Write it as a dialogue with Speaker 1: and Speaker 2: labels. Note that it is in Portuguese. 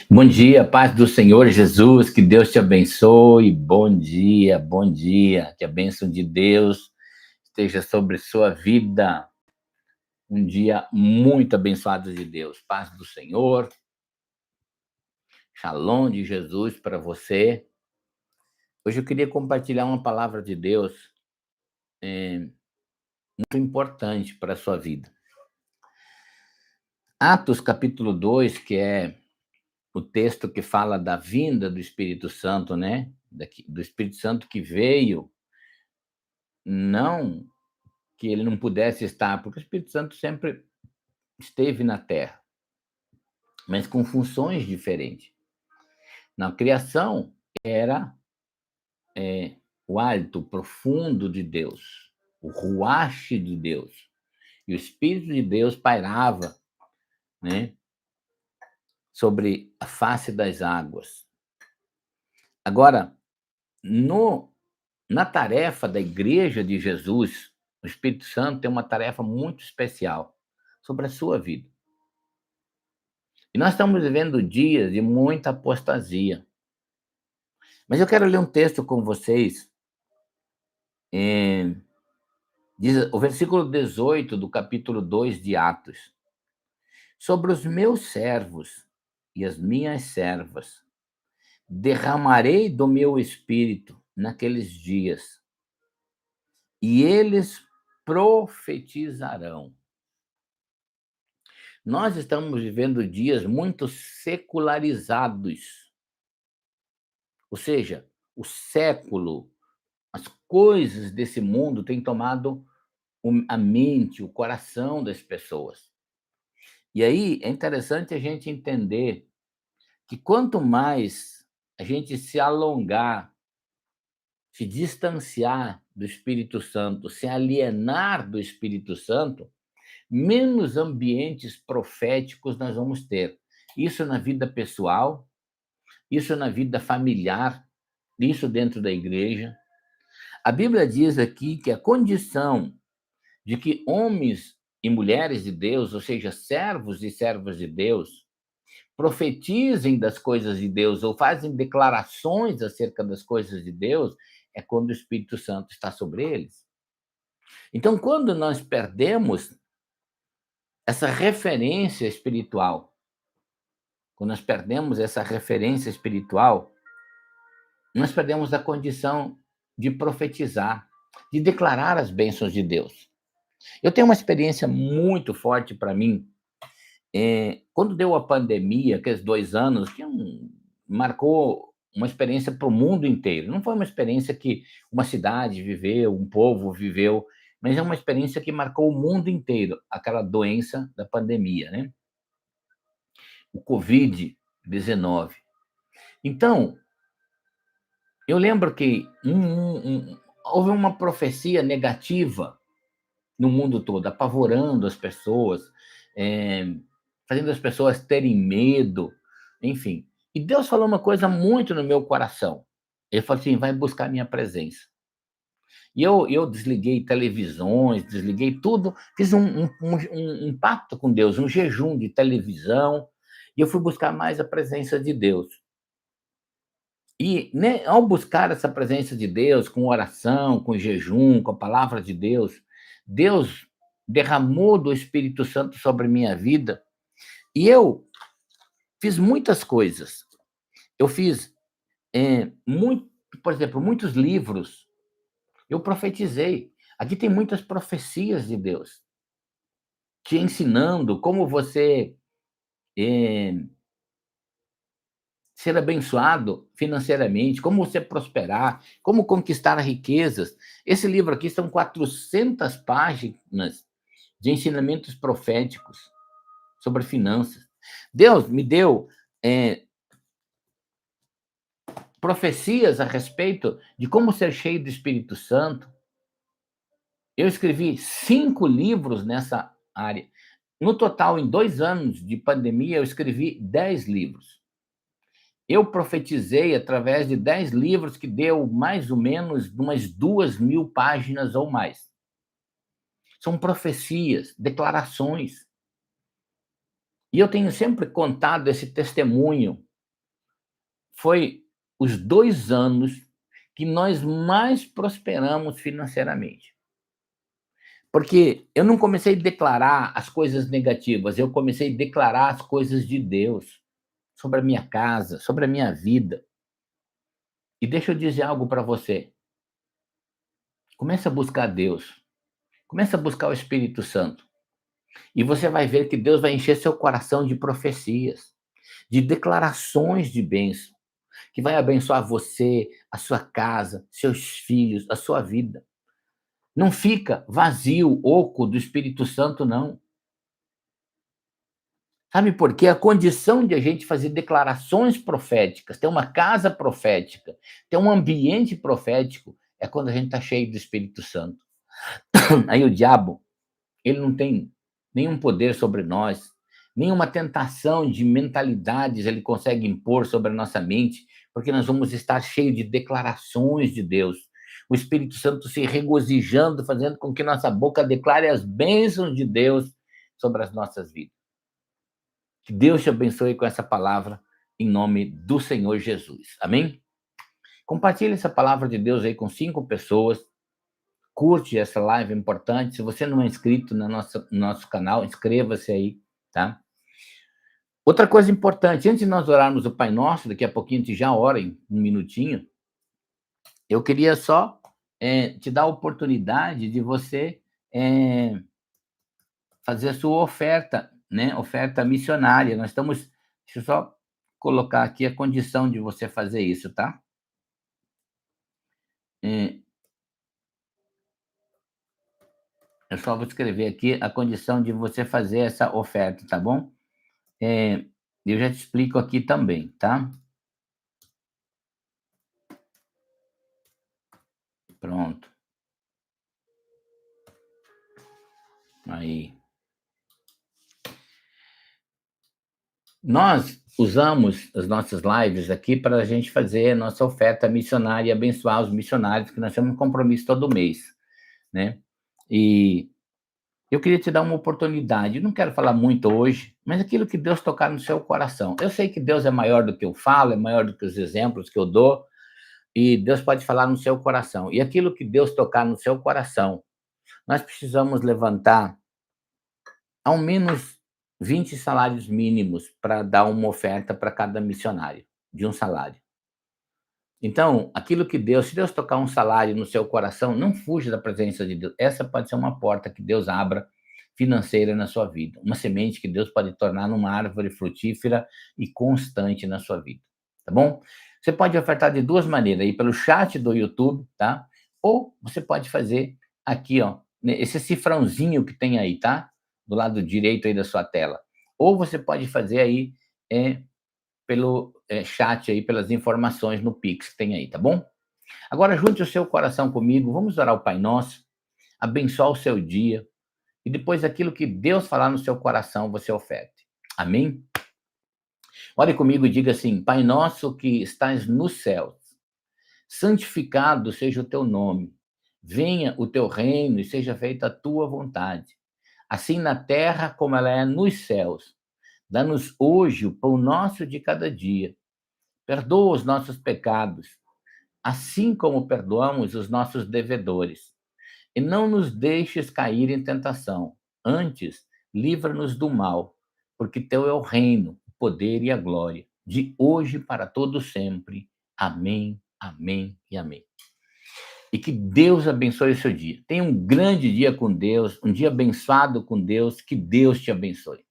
Speaker 1: Bom dia, paz do Senhor Jesus, que Deus te abençoe. Bom dia, bom dia. Que a bênção de Deus esteja sobre sua vida. Um dia muito abençoado de Deus. Paz do Senhor, shalom de Jesus para você. Hoje eu queria compartilhar uma palavra de Deus muito importante para a sua vida. Atos capítulo 2, que é o texto que fala da vinda do Espírito Santo, né? Do Espírito Santo que veio, não que ele não pudesse estar, porque o Espírito Santo sempre esteve na Terra, mas com funções diferentes. Na criação, era o hálito profundo de Deus, o ruache de Deus, e o Espírito de Deus pairava, né, sobre a face das águas. Agora, na tarefa da Igreja de Jesus, o Espírito Santo tem uma tarefa muito especial sobre a sua vida. E nós estamos vivendo dias de muita apostasia. Mas eu quero ler um texto com vocês. Diz o versículo 18 do capítulo 2 de Atos. Sobre os meus servos e as minhas servas, derramarei do meu espírito naqueles dias, e eles profetizarão. Nós estamos vivendo dias muito secularizados. Ou seja, o século, as coisas desse mundo têm tomado a mente, o coração das pessoas. E aí é interessante a gente entender que quanto mais a gente se alongar, se distanciar do Espírito Santo, se alienar do Espírito Santo, menos ambientes proféticos nós vamos ter. Isso na vida pessoal, isso na vida familiar, isso dentro da igreja. A Bíblia diz aqui que a condição de que homens e mulheres de Deus, ou seja, servos e servas de Deus, profetizem das coisas de Deus ou fazem declarações acerca das coisas de Deus, é quando o Espírito Santo está sobre eles. Então, quando nós perdemos essa referência espiritual, nós perdemos a condição de profetizar, de declarar as bênçãos de Deus. Eu tenho uma experiência muito forte para mim. Quando deu a pandemia, aqueles 2 anos, que marcou uma experiência para o mundo inteiro. Não foi uma experiência que uma cidade viveu, um povo viveu, mas é uma experiência que marcou o mundo inteiro, aquela doença da pandemia, né? O Covid-19. Então, eu lembro que houve uma profecia negativa no mundo todo, apavorando as pessoas, fazendo as pessoas terem medo, enfim. E Deus falou uma coisa muito no meu coração. Ele falou assim: vai buscar minha presença. E eu desliguei televisões, desliguei tudo, fiz um pacto com Deus, um jejum de televisão, e eu fui buscar mais a presença de Deus. E, né, ao buscar essa presença de Deus, com oração, com jejum, com a palavra de Deus, Deus derramou do Espírito Santo sobre minha vida, e eu fiz muitas coisas. Eu fiz, por exemplo, muitos livros. Eu profetizei. Aqui tem muitas profecias de Deus, te ensinando como você ser abençoado financeiramente, como você prosperar, como conquistar riquezas. Esse livro aqui são 400 páginas de ensinamentos proféticos sobre finanças. Deus me deu profecias a respeito de como ser cheio do Espírito Santo. Eu escrevi 5 livros nessa área. No total, em 2 anos de pandemia, eu escrevi 10 livros. Eu profetizei através de 10 livros que deu mais ou menos umas 2.000 páginas ou mais. São profecias, declarações. E eu tenho sempre contado esse testemunho. Foi os 2 anos que nós mais prosperamos financeiramente. Porque eu não comecei a declarar as coisas negativas, eu comecei a declarar as coisas de Deus sobre a minha casa, sobre a minha vida. E deixa eu dizer algo para você. Comece a buscar Deus. Comece a buscar o Espírito Santo. E você vai ver que Deus vai encher seu coração de profecias, de declarações de bênção, que vai abençoar você, a sua casa, seus filhos, a sua vida. Não fica vazio, oco do Espírito Santo, não. Sabe por quê? A condição de a gente fazer declarações proféticas, ter uma casa profética, ter um ambiente profético, é quando a gente está cheio do Espírito Santo. Aí o diabo, ele não tem nenhum poder sobre nós, nenhuma tentação de mentalidades ele consegue impor sobre a nossa mente, porque nós vamos estar cheios de declarações de Deus. O Espírito Santo se regozijando, fazendo com que nossa boca declare as bênçãos de Deus sobre as nossas vidas. Que Deus te abençoe com essa palavra, em nome do Senhor Jesus. Amém? Compartilhe essa palavra de Deus aí com 5 pessoas. Curte essa live importante. Se você não é inscrito no nosso canal, inscreva-se aí, tá? Outra coisa importante, antes de nós orarmos o Pai Nosso, daqui a pouquinho a gente já ora em um minutinho, eu queria só te dar a oportunidade de você fazer a sua oferta, né? Oferta missionária. Deixa eu só colocar aqui a condição de você fazer isso, tá? Eu só vou escrever aqui a condição de você fazer essa oferta, tá bom? Eu já te explico aqui também, tá? Pronto. Aí. Nós usamos as nossas lives aqui para a gente fazer a nossa oferta missionária e abençoar os missionários, que nós temos um compromisso todo mês, né? E eu queria te dar uma oportunidade. Eu não quero falar muito hoje, mas aquilo que Deus tocar no seu coração. Eu sei que Deus é maior do que eu falo, é maior do que os exemplos que eu dou, e Deus pode falar no seu coração. E aquilo que Deus tocar no seu coração, nós precisamos levantar ao menos 20 salários mínimos para dar uma oferta para cada missionário, de um salário. Então, aquilo que Deus, se Deus tocar um salário no seu coração, não fuja da presença de Deus. Essa pode ser uma porta que Deus abra financeira na sua vida, uma semente que Deus pode tornar numa árvore frutífera e constante na sua vida, tá bom? Você pode ofertar de 2 maneiras, aí pelo chat do YouTube, tá? Ou você pode fazer aqui, ó, esse cifrãozinho que tem aí, tá? Do lado direito aí da sua tela. Ou você pode fazer aí pelo chat aí, pelas informações no Pix que tem aí, tá bom? Agora, junte o seu coração comigo, vamos orar o Pai Nosso, abençoar o seu dia, e depois aquilo que Deus falar no seu coração, você oferte. Amém? Ore comigo e diga assim: Pai Nosso que estás nos céus, santificado seja o teu nome, venha o teu reino e seja feita a tua vontade, assim na terra como ela é nos céus. Dá-nos hoje o pão nosso de cada dia. Perdoa os nossos pecados, assim como perdoamos os nossos devedores. E não nos deixes cair em tentação. Antes, livra-nos do mal, porque teu é o reino, o poder e a glória, de hoje para todo sempre. Amém, amém e amém. E que Deus abençoe o seu dia. Tenha um grande dia com Deus, um dia abençoado com Deus, que Deus te abençoe.